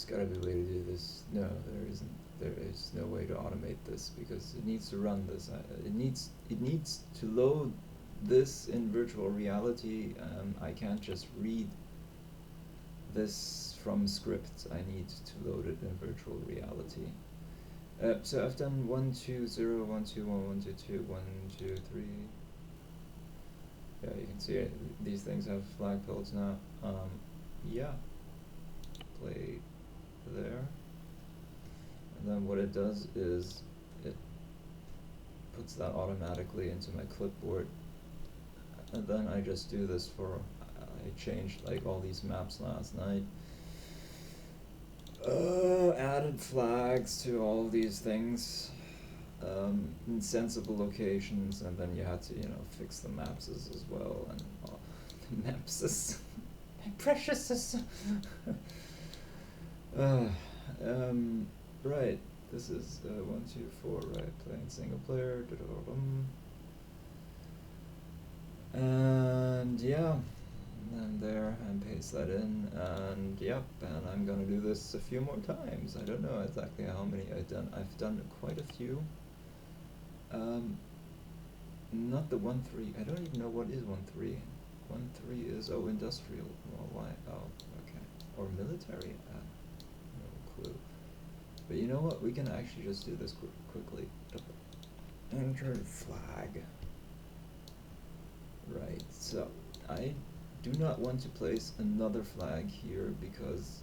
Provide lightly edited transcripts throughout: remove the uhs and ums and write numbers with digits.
There's gotta be a way to do this. No, there isn't. There is no way to automate this because it needs to run this. It needs to load this in virtual reality. I can't just read this from script. I need to load it in virtual reality. So I've done 1, 2, 0, 1, 2, 1, 1, 2, 2, 1, 2, 3. Yeah, you can see it. These things have flagpoles now. Yeah. Play there. And then what it does is it puts that automatically into my clipboard. And then I just do this for, I changed like all these maps last night. Added flags to all these things in sensible locations, and then you had to, fix the maps as well, and the maps my precious. Right. This is 1, 2, 4. Right, playing single player. And yeah. And there, and paste that in, and yep, and I'm gonna do this a few more times. I don't know exactly how many I've done. I've done quite a few. Not the 1.3. I don't even know what is 1.3. 1.3 is industrial. Well, why? Oh, okay. Or military. No clue. But you know what? We can actually just do this quickly. Enter flag. Right. So I do not want to place another flag here because,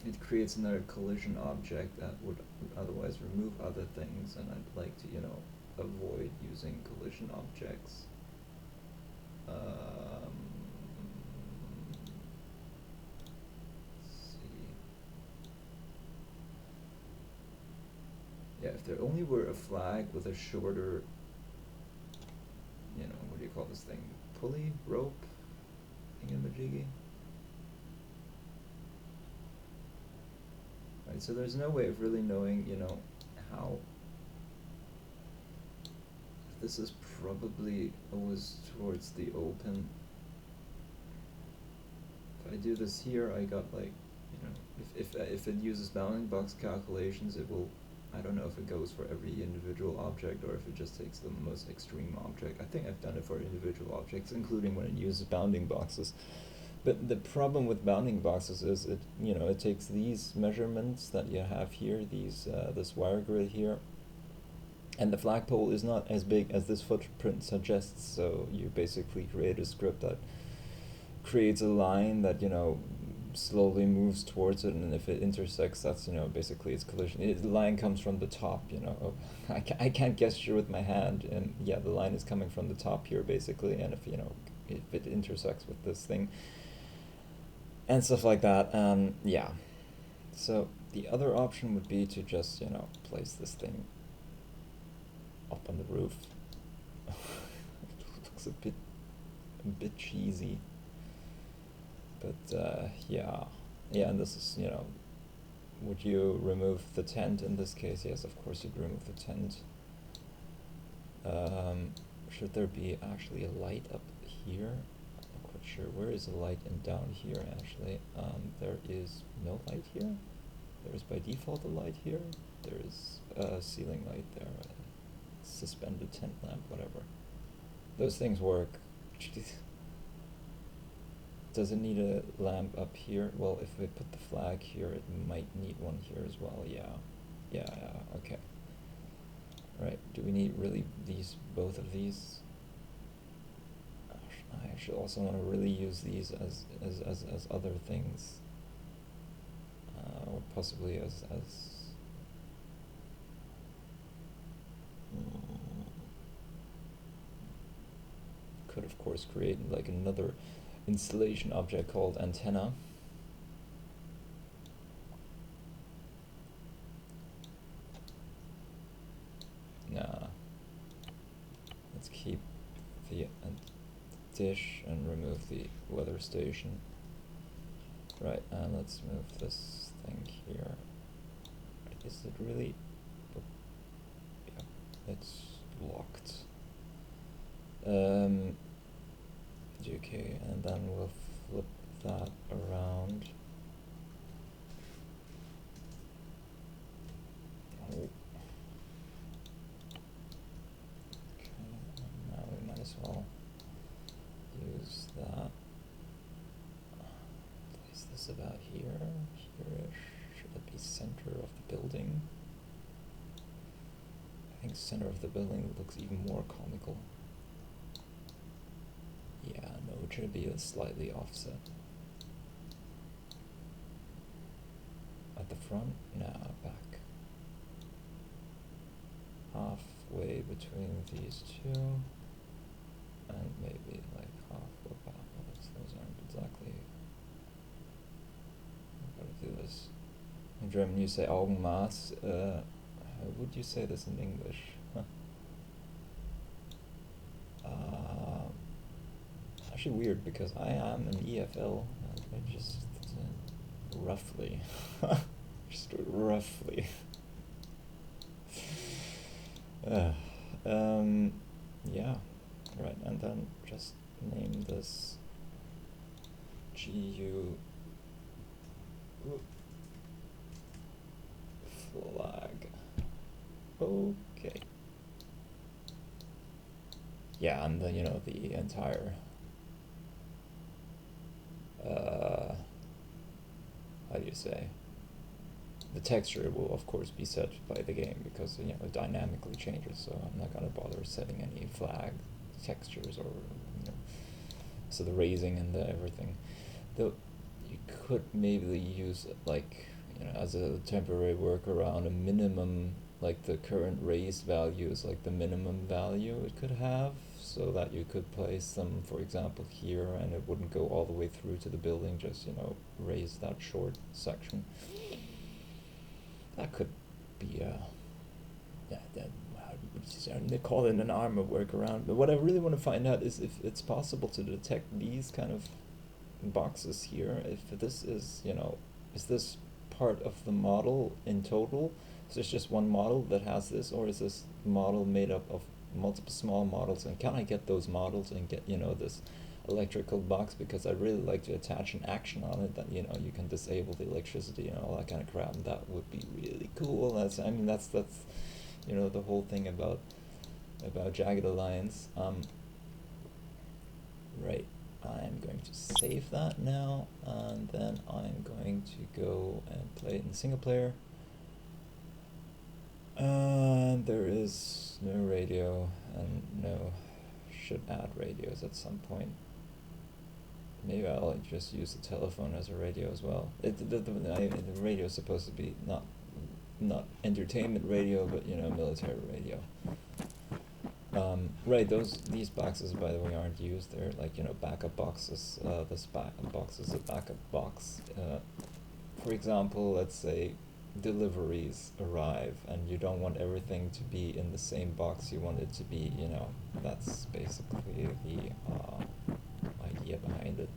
it creates another collision object that would otherwise remove other things, and I'd like to, avoid using collision objects. Yeah, if there only were a flag with a shorter, what do you call this thing? Pulley? Rope? Thingamajiggy? Right, so there's no way of really knowing, how. This is probably always towards the open. If I do this here, I got like, if it uses bounding box calculations, it will, I don't know if it goes for every individual object or if it just takes the most extreme object. I think I've done it for individual objects, including when it uses bounding boxes. But the problem with bounding boxes is it takes these measurements that you have here, this wire grid here, and the flagpole is not as big as this footprint suggests, so you basically create a script that creates a line that, slowly moves towards it, and if it intersects, that's, basically its collision. The line comes from the top, I can't gesture with my hand, and yeah, the line is coming from the top here, basically, and if it intersects with this thing, and stuff like that, yeah. So the other option would be to just, place this thing up on the roof. It looks a bit cheesy. But yeah, and this is, would you remove the tent in this case? Yes, of course you'd remove the tent. Should there be actually a light up here? I'm not quite sure. Where is the light down here actually? There is no light here. There is by default a light here. There is a ceiling light there, a suspended tent lamp, whatever. Those things work. Does it need a lamp up here? Well, if we put the flag here, it might need one here as well. Yeah, okay. Right, do we need really both of these? I actually also want to really use these as other things. Or possibly as could of course create like another installation object called antenna. Nah. Let's keep the dish and remove the weather station. Right, and let's move this thing here. Is it really? Yeah, it's locked. Okay, and then we'll flip that around. Oh. Okay, now we might as well use that. Place this about here-ish. Should it be center of the building? I think center of the building looks even more comical. Yeah, no, it should be a slightly offset. At the front? Nah, back. Halfway between these two. And maybe like half or back. Those aren't exactly. I've got to do this. In German you say Augenmaß. How would you say this in English? Huh. Actually weird because I am an EFL. I just roughly, just roughly. Yeah, right, and then just name this GU flag. Okay. Yeah, and then, you know, the entire how do you say? The texture will of course be set by the game because, you know, it dynamically changes, so I'm not gonna bother setting any flag textures or, you know, so the raising and the everything. Though you could maybe use, like, you know, as a temporary workaround, a minimum, like the current raised value is like the minimum value it could have, so that you could place them, for example, here, and it wouldn't go all the way through to the building, just, you know, raise that short section. That could be they call it an Arma workaround, but what I really want to find out is if it's possible to detect these kind of boxes here, if this is, you know, is this part of the model in total? Is this just one model that has this, or is this model made up of multiple small models, and can I get those models and get, you know, this electrical box, because I'd really like to attach an action on it that, you know, you can disable the electricity and all that kind of crap, and that would be really cool. That's, I mean, that's you know, the whole thing about Jagged Alliance. Right, I'm going to save that now, and then I'm going to go and play it in single player. And there is no radio, and no, should add radios at some point. Maybe I'll just use the telephone as a radio as well. The radio is supposed to be not entertainment radio, but, you know, military radio. Right, these boxes, by the way, aren't used. They're like, you know, backup boxes. This box is a backup box. For example, let's say deliveries arrive and you don't want everything to be in the same box, you want it to be, you know, that's basically the idea behind it.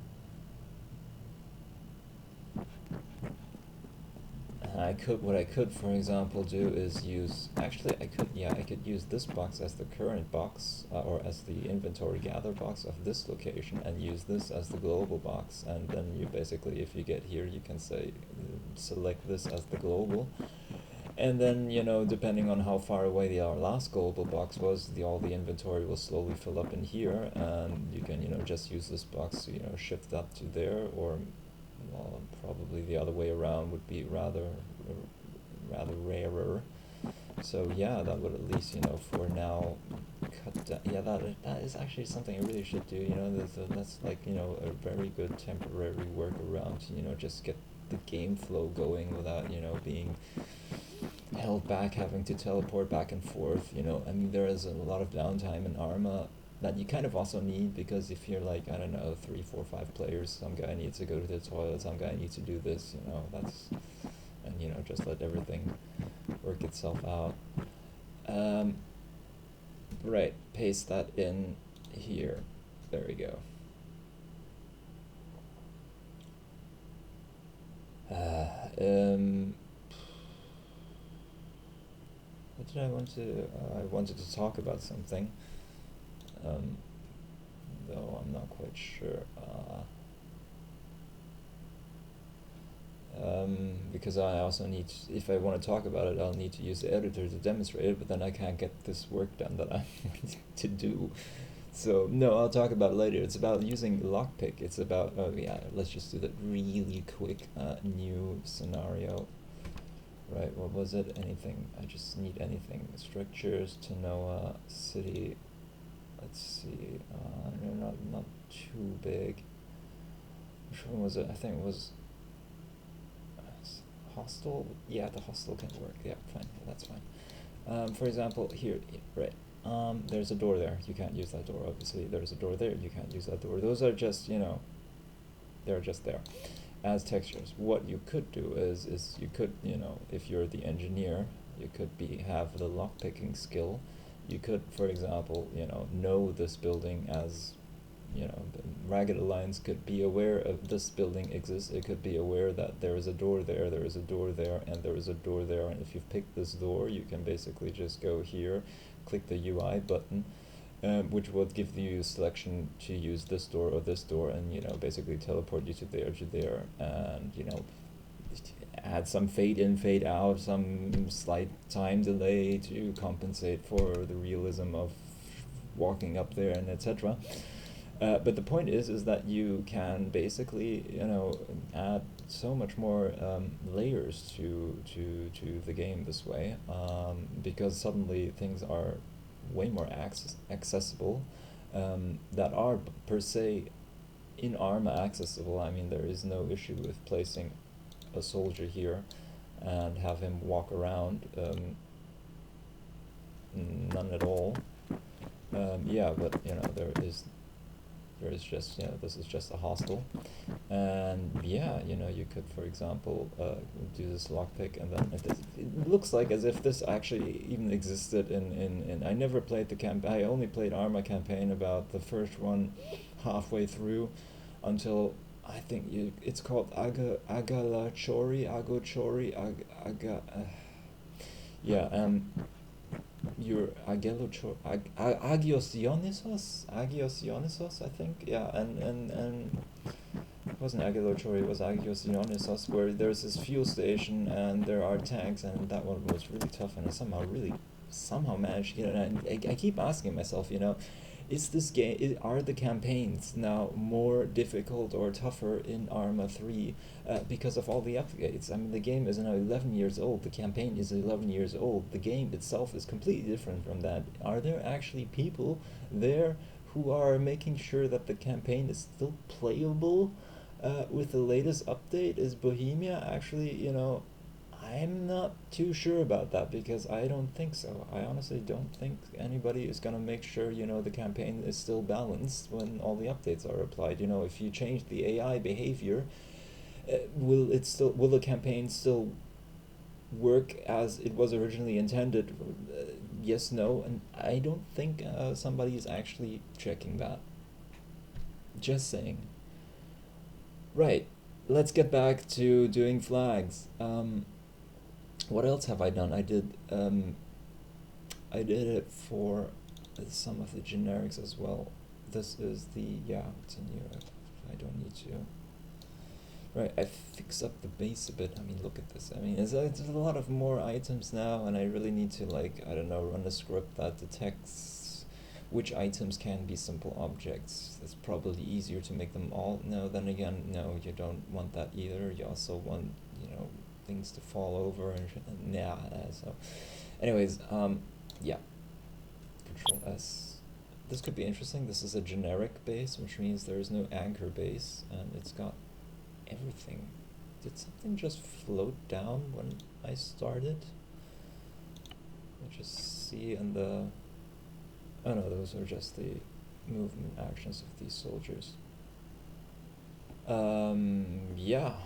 What I could, for example, do is use, actually I could use this box as the current box, or as the inventory gather box of this location, and use this as the global box, and then you basically, if you get here, you can say, select this as the global, and then, you know, depending on how far away our last global box was, all the inventory will slowly fill up in here, and you can, you know, just use this box to, you know, shift that to there, or, well, probably the other way around would be rather rarer. So yeah, that would at least, you know, for now cut down. Yeah, that is actually something I really should do. You know, that's like, you know, a very good temporary workaround to, you know, just get the game flow going without, you know, being held back, having to teleport back and forth. You know, I mean, there is a lot of downtime in Arma that you kind of also need, because if you're like, I don't know, 3, 4, 5 players, some guy needs to go to the toilet, some guy needs to do this, you know, that's, and, you know, just let everything work itself out. Right, paste that in here. There we go. What did I want to, I wanted to talk about something. though I'm not quite sure. Because I also need, if I want to talk about it, I'll need to use the editor to demonstrate it, but then I can't get this work done that I want to do. So no, I'll talk about it later. It's about using lockpick. It's about, oh yeah, let's just do that really quick. New scenario. Right, what was it? Anything. I just need anything. Structures, Tanoa, city. Let's see. No, not too big. Which one was it? I think it was hostel. Yeah, the hostel can work. Yeah, fine. That's fine. For example, here, right. There's a door there. You can't use that door, obviously. There's a door there. You can't use that door. Those are just, you know, they're just there as textures. What you could do is you could, you know, if you're the engineer, you could have the lockpicking skill. You could, for example, you know this building as, you know, the Ragged Alliance could be aware of this building exists. It could be aware that there is a door there, there is a door there, and there is a door there. And if you've picked this door, you can basically just go here, click the UI button, which would give you a selection to use this door or this door, and, you know, basically teleport you to there, and, you know, add some fade in, fade out, some slight time delay to compensate for the realism of walking up there, and etc. But the point is that you can basically, you know, add so much more layers to the game this way, because suddenly things are way more accessible, that are per se in Arma accessible. I mean, there is no issue with placing a soldier here and have him walk around, none at all. Yeah, but, you know, there is just, you know, this is just a hostel, and yeah, you know, you could, for example, do this lockpick, and then it looks like as if this actually even existed in I never played the I only played Arma campaign about the first one halfway through, until I think it's called Agochori, yeah, your Agios Dionysos, I think, yeah, and it wasn't Agilochori, it was Agios Dionysos, where there's this fuel station and there are tanks, and that one was really tough, and I somehow managed to get it. And I keep asking myself, you know, is this game, are the campaigns now more difficult or tougher in Arma 3 because of all the updates? I mean, the game is now 11 years old, the campaign is 11 years old, the game itself is completely different from that. Are there actually people there who are making sure that the campaign is still playable with the latest update? Is Bohemia actually, you know, I'm not too sure about that, because I don't think so. I honestly don't think anybody is gonna make sure, you know, the campaign is still balanced when all the updates are applied. You know, if you change the AI behavior, will the campaign still work as it was originally intended? Yes, no, and I don't think somebody is actually checking that. Just saying. Right, let's get back to doing flags. What else have I done? I did it for some of the generics as well. This is the, yeah, it's a new, I don't need to. Right, I fixed up the base a bit. I mean, look at this. I mean, there's a lot of more items now, and I really need to, like, I don't know, run a script that detects which items can be simple objects. It's probably easier to make them all. No, then again, no, you don't want that either. You also want, you know, things to fall over and yeah. So, anyways, yeah. Control S. This could be interesting. This is a generic base, which means there is no anchor base, and it's got everything. Did something just float down when I started? Let's just see in the. Oh no, those are just the movement actions of these soldiers. Yeah.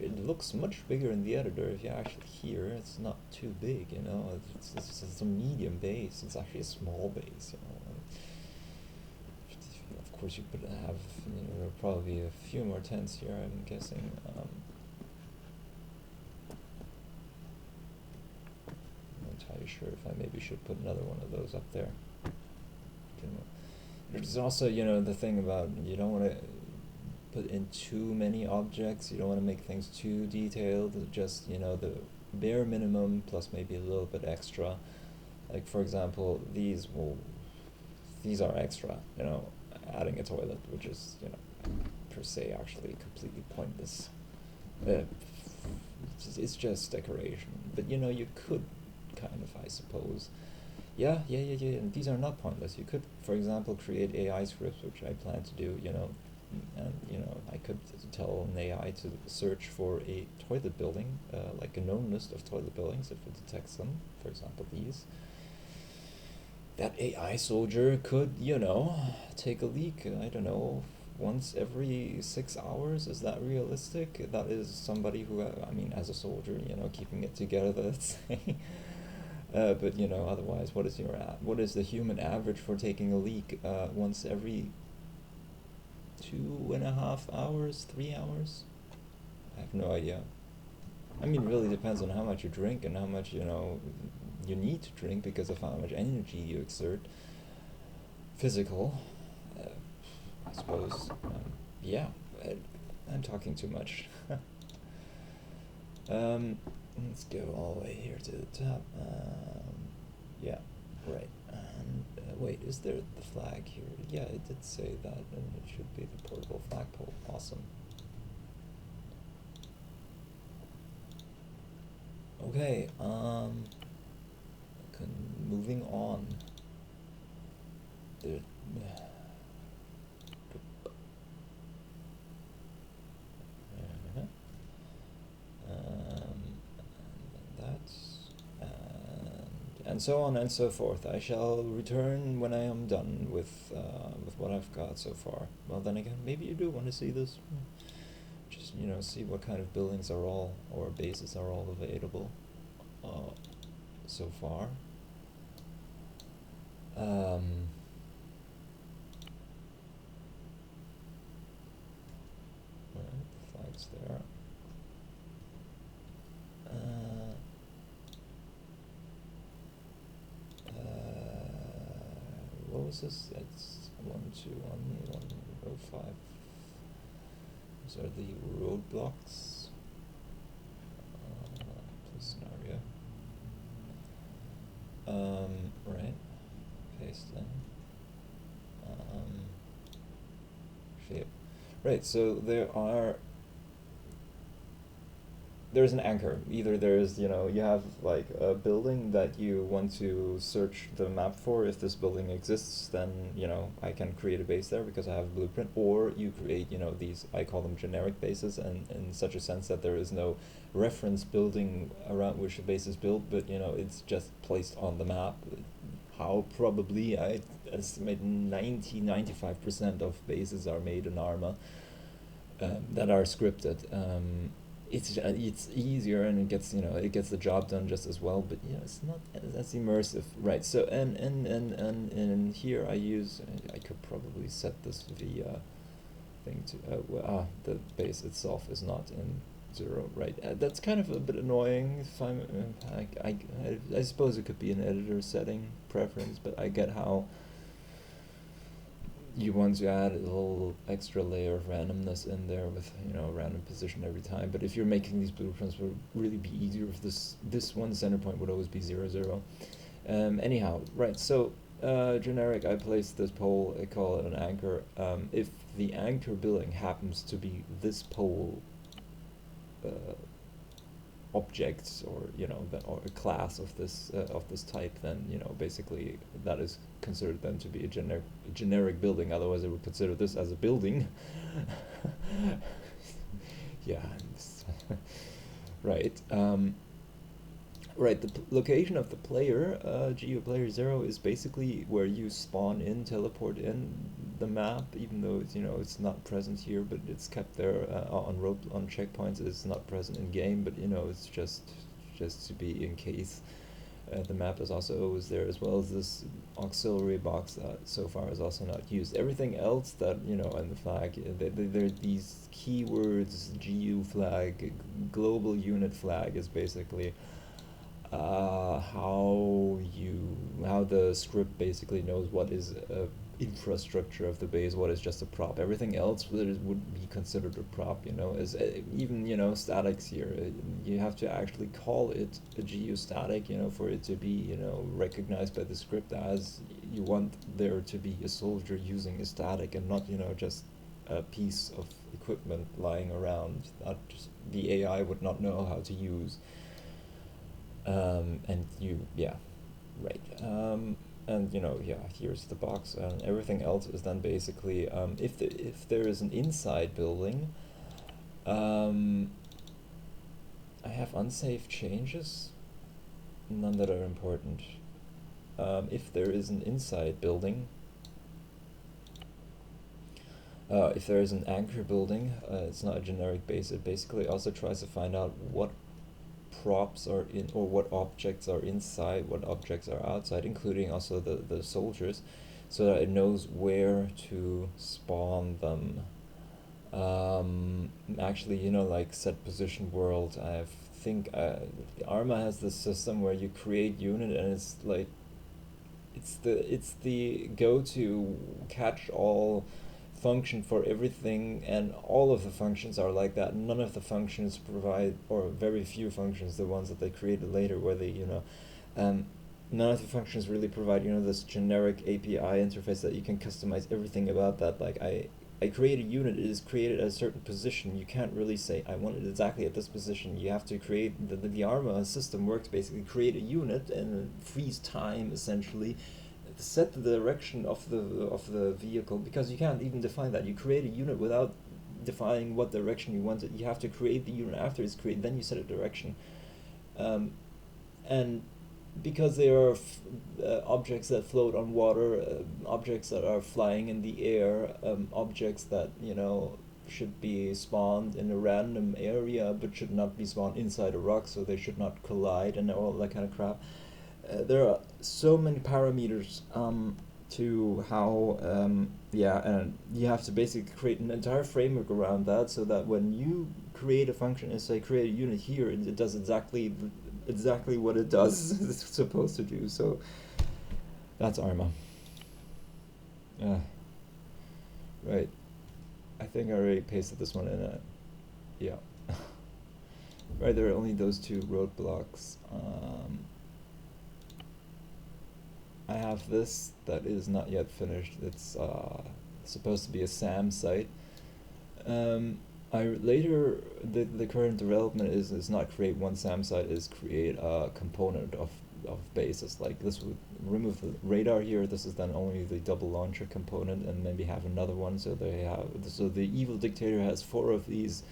It looks much bigger in the editor. If you actually hear, it's not too big, you know. It's a medium base. It's actually a small base, you know. Of course, you could have, you know, there'll probably be a few more tents here, I'm guessing. I'm not entirely sure if I maybe should put another one of those up there. There's also, the thing about you don't want to put in too many objects. You don't want to make things too detailed. Just, the bare minimum plus maybe a little bit extra. Like, for example, these are extra, adding a toilet, which is, per se actually completely pointless. It's just decoration. But, you could kind of, I suppose. Yeah, and these are not pointless. You could, for example, create AI scripts, which I plan to do, and, I could tell an AI to search for a toilet building, like a known list of toilet buildings if it detects them, for example, these. That AI soldier could, take a leak, I don't know, once every 6 hours. Is that realistic? That is somebody who, as a soldier, keeping it together, let's say. But, otherwise, what is the human average for taking a leak once every 2.5 hours, 3 hours? I have no idea. It really depends on how much you drink and how much, you need to drink because of how much energy you exert. Physical, I suppose. Yeah, I'm talking too much. Let's go all the way here to the top. Yeah, right. And wait, is there the flag here? Yeah, it did say that, and it should be the portable flagpole. Awesome. Okay, moving on. And so on and so forth. I shall return when I am done with what I've got so far. Well, then again, maybe you do want to see this. Just, see what kind of buildings are all, or bases are all available so far. Right, the flag's there. What was this? It's 121.105. These are the roadblocks. Please scenario. Right. Paste in. Shape. Right. So there's an anchor. Either there's, you have like a building that you want to search the map for. If this building exists, then, I can create a base there because I have a blueprint. Or you create, these, I call them generic bases, and in such a sense that there is no reference building around which the base is built, but, it's just placed on the map. How probably, I estimate 95% of bases are made in Arma that are scripted. It's easier, and it gets the job done just as well, but it's not as immersive, right? So and here I could probably set this via thing to the base itself is not in 0, right? That's kind of a bit annoying. If I suppose it could be an editor setting preference, but I get how you want to add a little extra layer of randomness in there with random position every time. But if you're making these blueprints, it would really be easier if this one center point would always be 0, 0. Anyhow, right, so generic, I place this pole, I call it an anchor. If the anchor building happens to be this pole objects, or or a class of this type, then basically that is considered then to be a generic building. Otherwise, I would consider this as a building. Yeah. Right. Right. The location of the player, GeoPlayer 0, is basically where you spawn in, teleport in the map, even though it's not present here, but it's kept there on checkpoints. It's not present in game, but it's just to be in case. The map is also always there, as well as this auxiliary box that so far is also not used. Everything else that and the flag, there are these keywords: GU flag, global unit flag is basically how how the script basically knows what is infrastructure of the base, what is just a prop. Everything else would be considered a prop, you know, as even, you know, statics here. You have to actually call it a GU static, you know, for it to be, you know, recognized by the script as you want there to be a soldier using a static and not, you know, just a piece of equipment lying around that the AI would not know how to use. And you, yeah, right. And you know, yeah, here's the box, and everything else is then basically, if there is an inside building, I have unsafe changes, none that are important. If there is an inside building, if there is an anchor building, it's not a generic base. It basically also tries to find out what props are in, or what objects are inside, what objects are outside, including also the soldiers, so that it knows where to spawn them. Actually, you know, like set position world, I think Arma has this system where you create unit, and it's like it's the go-to catch-all function for everything, and all of the functions are like that. None of the functions provide, or very few functions, the ones that they created later, where they, you know, none of the functions really provide, you know, this generic API interface that you can customize everything about that. Like I create a unit, it is created at a certain position. You can't really say, I want it exactly at this position. You have to create, the Arma system works basically, create a unit and freeze time, essentially, set the direction of the vehicle, because you can't even define that. You create a unit without defining what direction you want it. You have to create the unit after it's created, then you set a direction. And because they are objects that float on water, objects that are flying in the air, objects that, you know, should be spawned in a random area but should not be spawned inside a rock, so they should not collide and all that kind of crap. There are so many parameters to how, yeah, and you have to basically create an entire framework around that, so that when you create a function and say create a unit here, it does exactly what it does it's supposed to do. So that's Arma. Right. I think I already pasted this one in. Yeah. Right, there are only those two roadblocks. I have this that is not yet finished. It's supposed to be a SAM site. The current development is not create one SAM site, is create a component of bases. Like this would remove the radar here. This is then only the double launcher component, and maybe have another one. So the evil dictator has 4 of these.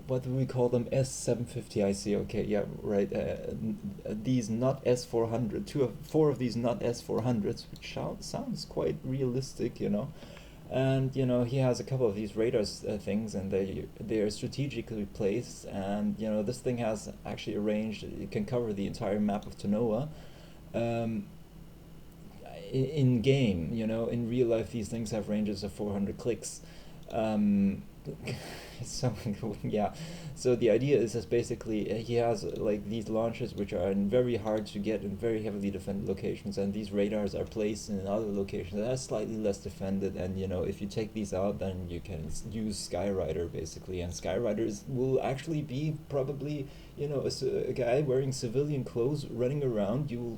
What do we call them? S07D00. I see. Okay, yeah, right. These not S400. 4 of these not S400s, which sounds quite realistic, you know. And you know, he has a couple of these radar things, and they are strategically placed. And you know, this thing has actually arranged. It can cover the entire map of Tanoa. In game, you know, in real life, these things have ranges of 400 clicks. So yeah, so the idea is that basically he has like these launchers which are in very hard to get and very heavily defended locations, and these radars are placed in other locations that are slightly less defended. And you know, if you take these out, then you can use Skyrider basically, and Skyriders will actually be probably, you know, a guy wearing civilian clothes running around you,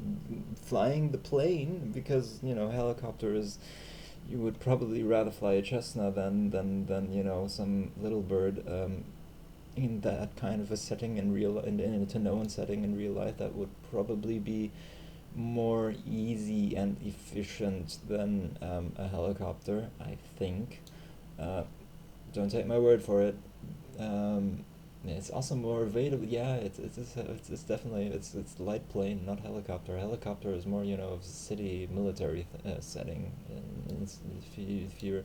flying the plane, because you know, helicopter is, you would probably rather fly a Cessna than you know, some little bird in that kind of a setting in a Tanoan setting in real life. That would probably be more easy and efficient than a helicopter, I think. Don't take my word for it. It's also more available. Yeah, it's definitely it's light plane, not helicopter. Helicopter is more, you know, of city military setting. And if you're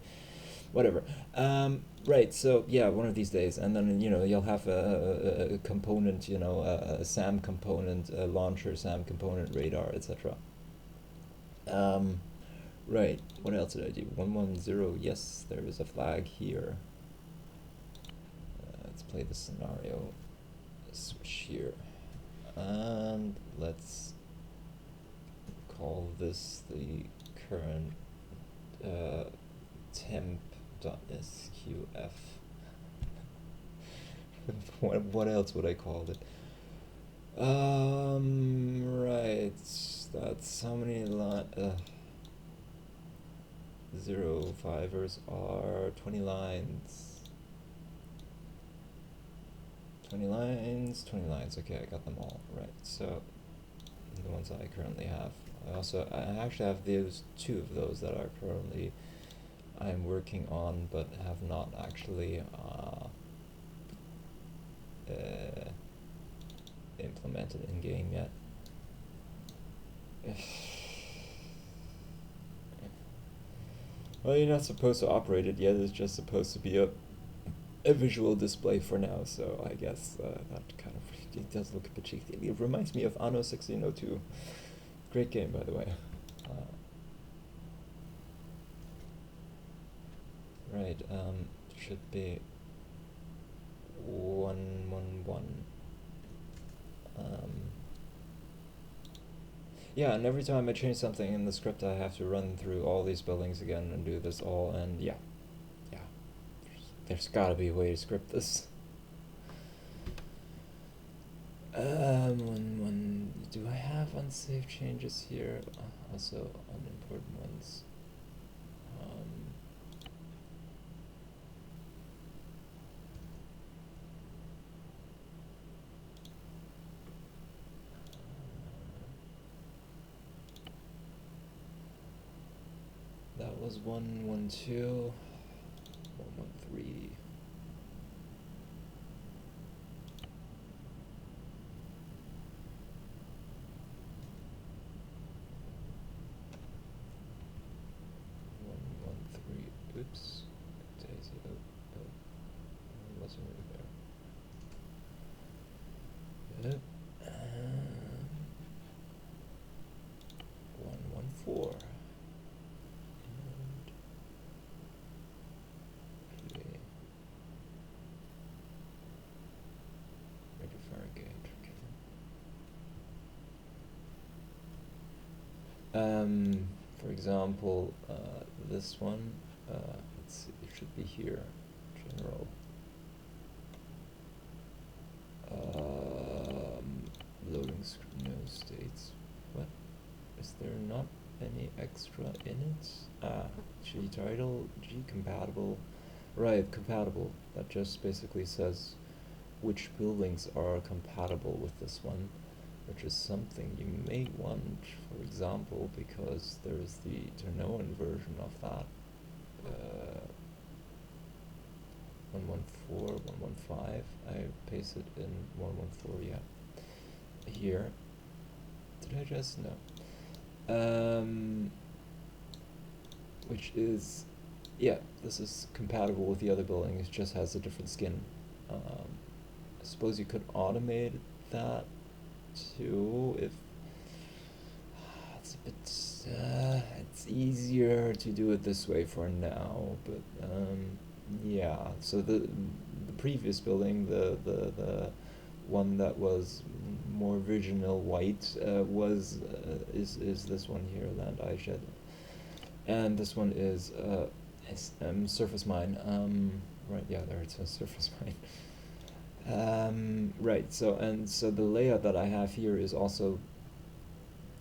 whatever. Right. So yeah, one of these days, and then you know, you'll have a component, you know, a SAM component, a launcher, SAM component, radar, etc. Right. What else did I do? 110. Yes, there is a flag here. Let's play the scenario. Switch here, and let's this the current temp.sqf. what else would I call it? Right, that's how many 05ers are 20 lines. 20 lines, 20 lines, okay, I got them all, right, so the ones I currently have. I actually have those two of those that are currently I'm working on but have not actually implemented in game yet. Well, you're not supposed to operate it yet, it's just supposed to be a visual display for now, so I guess that kind of, it does look a bit cheeky. It reminds me of Anno 1602. Great game, by the way. Right, should be 111. Yeah, and every time I change something in the script, I have to run through all these buildings again and do this all, and yeah. There's gotta be a way to script this. Do I have unsafe changes here? Also unimportant ones. That was 112, 113. Oops, Daisy, it wasn't really there. 114. Ready for a gauge, okay. For example, this one, let's see, it should be here, general. Loading screen, no states. What? Is there not any extra in it? G title, G compatible. Right, compatible. That just basically says which buildings are compatible with this one, which is something you may want, for example, because there's the Ternoan version of that. 114, 115. I pasted in 114, yeah. Here. Did I just? No. Which is, yeah, this is compatible with the other building, it just has a different skin. I suppose you could automate that too, if it's a bit, it's easier to do it this way for now, but yeah, so the previous building, the one that was more original white is this one here, Land Eyeshed, and this one is Surface Mine. Right, yeah, there it says Surface Mine. Right, so the layout that I have here is also,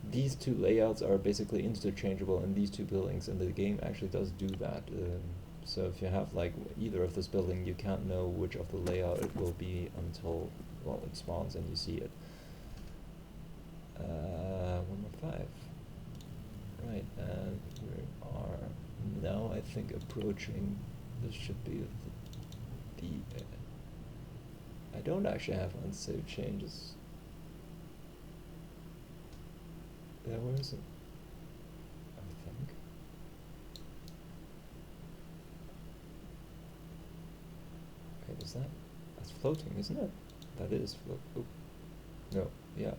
these two layouts are basically interchangeable in these two buildings, and the game actually does do that. So if you have like either of this building, you can't know which of the layout it will be until, well, it spawns and you see it. 115. Right, and we are now, I think, approaching, this should be the I don't actually have unsaved changes. Yeah, where is it? I think. Wait, is that? That's floating, isn't it? That is floating. Oh. No, yeah,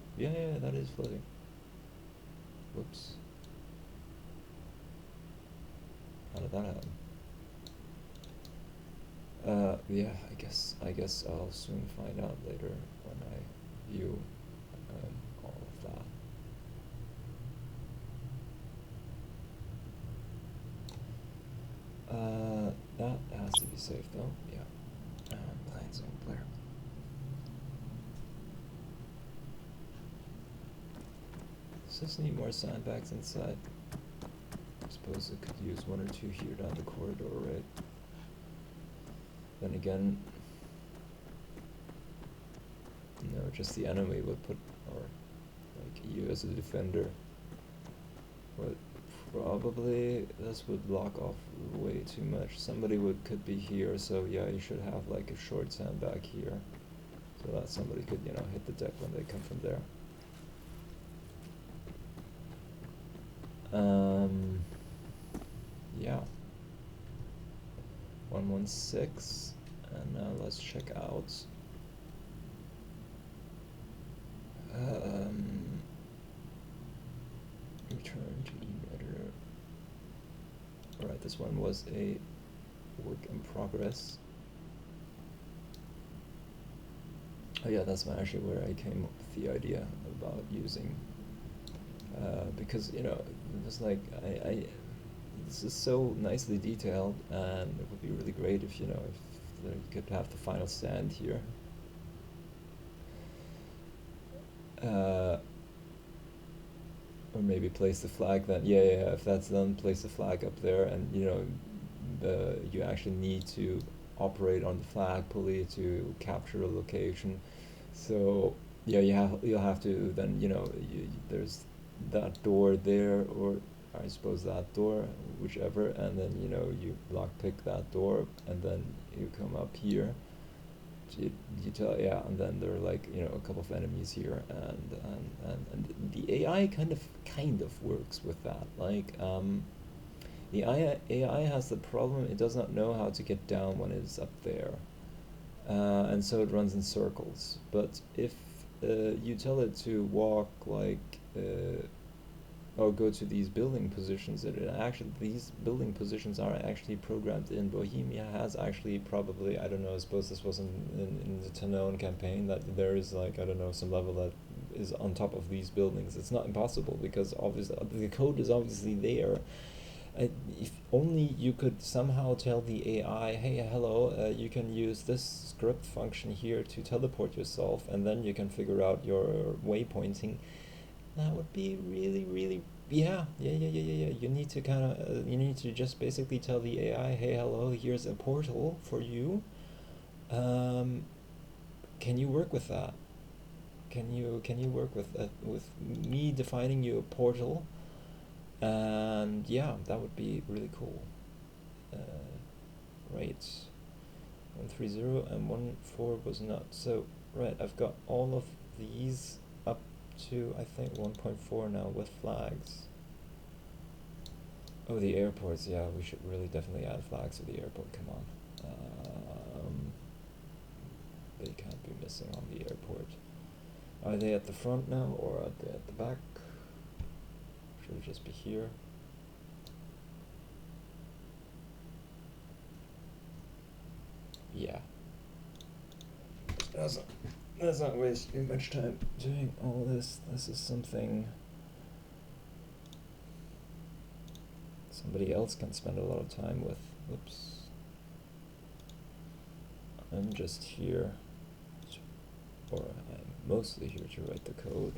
that is floating. Whoops. How did that happen? Yeah, I guess I'll soon find out later when I view all of that. safe though, yeah. Playing single player. Does this need more sandbags inside? I suppose it could use 1 or 2 here down the corridor, right? Then again, no, just the enemy would put, or like you as a defender. But probably this would block off way too much. Somebody could be here, so yeah, you should have like a short sandbag here, so that somebody could, you know, hit the deck when they come from there. Yeah. 116, and now let's check out. Return to editor. Alright, this one was a work in progress. Oh yeah, that's actually where I came up with the idea about using, because, you know, it's like, this is so nicely detailed, and it would be really great if, you know, if you could have the final stand here. Or maybe place the flag then. Yeah, if that's done, place the flag up there, and, you know, you actually need to operate on the flag pulley to capture a location. So yeah, you'll have to then, you know, there's that door there, or I suppose that door, whichever, and then, you know, you lockpick that door, and then you come up here. You tell, yeah, and then there are like, you know, a couple of enemies here, and the AI kind of works with that. Like, the AI has the problem, it does not know how to get down when it's up there, and so it runs in circles. But if you tell it to walk like, or go to these building positions, these building positions are actually programmed in. Bohemia has actually probably, I don't know, I suppose this was in the Tanon campaign, that there is like, I don't know, some level that is on top of these buildings. It's not impossible, because obviously the code is obviously there. If only you could somehow tell the AI, hey, hello, you can use this script function here to teleport yourself, and then you can figure out your waypointing. That would be really, really, yeah. You need to you need to just basically tell the AI, hey, hello, here's a portal for you. Can you work with that? Can you work with me defining you a portal? And yeah, that would be really cool. Right. 130 and 14 was not. So right, I've got all of these up to, I think, 1.4 now with flags. Oh, the airports, yeah, we should really definitely add flags to the airport, come on. They can't be missing on the airport. Are they at the front now, or are they at the back? Should it just be here? Yeah. Let's not waste too much time doing all this. This is something somebody else can spend a lot of time with. Oops. I'm just here, or I'm mostly here to write the code.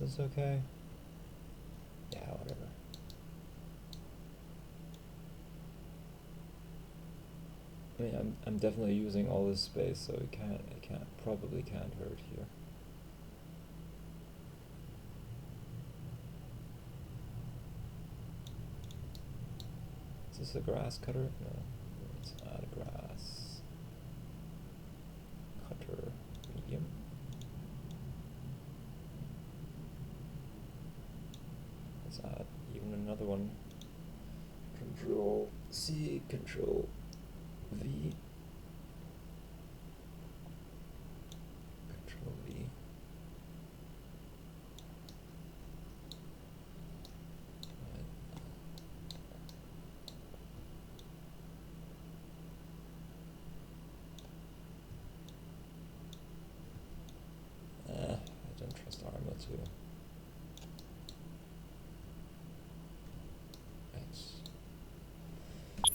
Is this okay? Yeah, whatever. I mean, I'm definitely using all this space, so it probably can't hurt here. Is this a grass cutter? No, it's not a grass cutter. Medium. Let's add even another one. Control C, Control V. Control V. I don't trust Arma too.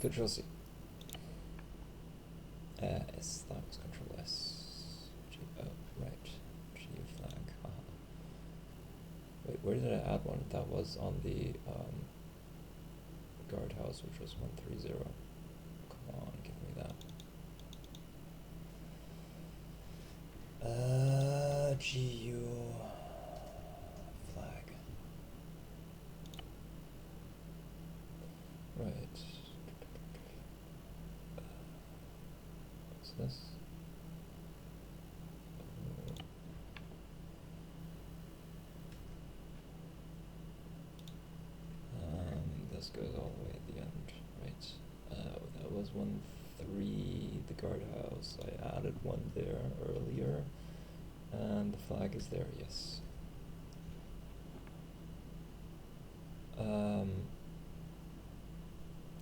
Control-C. S, that was Control-S. G, oh, right. G flag, haha. Wait, where did I add one? That was on the guardhouse, which was 130. Come on, give me that. GU flag. Right. What's this? This goes all the way at the end, right? That was 1.3, the guardhouse. I added one there earlier, and the flag is there, yes.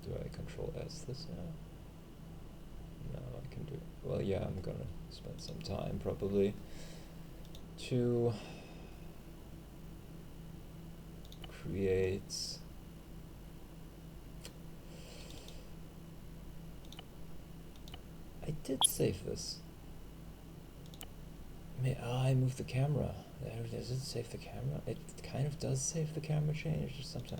Do I Control S this now? No, I can do, well, yeah, I'm gonna spend some time probably to create I did save this. I moved the camera. Does it save the camera? It kind of does save the camera change or something.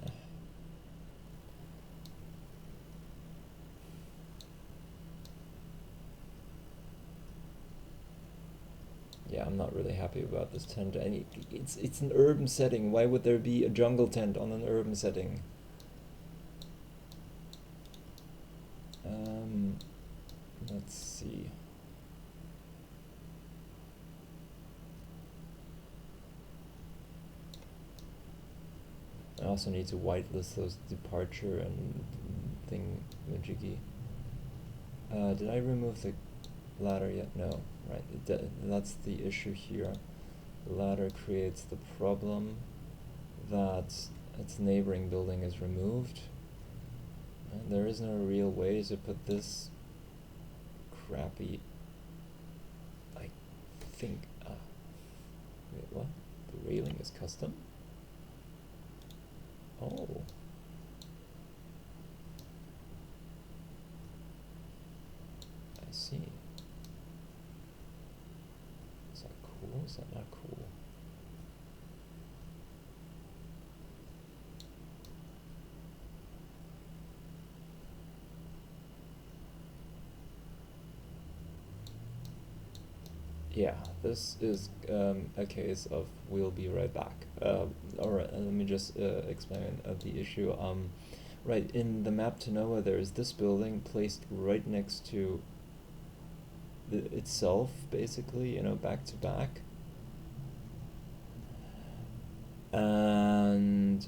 Yeah, I'm not really happy about this tent. It's an urban setting. Why would there be a jungle tent on an urban setting? Let's see. I also need to whitelist those departure and thing majiggy. Did I remove the ladder yet? No, right. That's the issue here. The ladder creates the problem that its neighboring building is removed. And there is no real way to put this crappy, I think, wait, what? The railing is custom? Oh. I see. Is that cool? Is that not cool? Yeah, this is a case of we'll be right back. Alright, let me just explain the issue. Right, in the map to Noah, there is this building placed right next to itself, basically, you know, back to back. And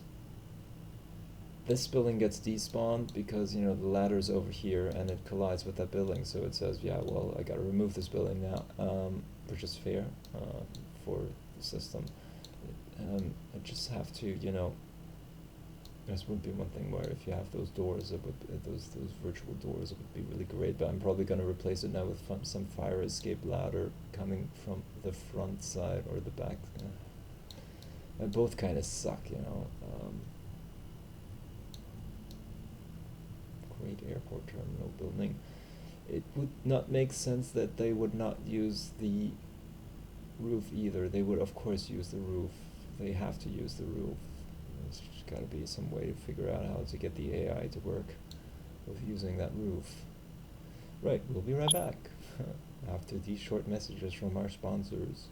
this building gets despawned because, you know, the ladder's over here and it collides with that building, so it says, yeah, well, I gotta remove this building now, which is fair for the system. I just have to, you know, this would be one thing where if you have those doors, it would those virtual doors, it would be really great. But I'm probably gonna replace it now with some fire escape ladder coming from the front side or the back. Both kind of suck, you know. Great airport terminal building. It would not make sense that they would not use the roof either. They would of course use the roof. They have to use the roof. There's just gotta be some way to figure out how to get the AI to work with using that roof. Right, we'll be right back after these short messages from our sponsors.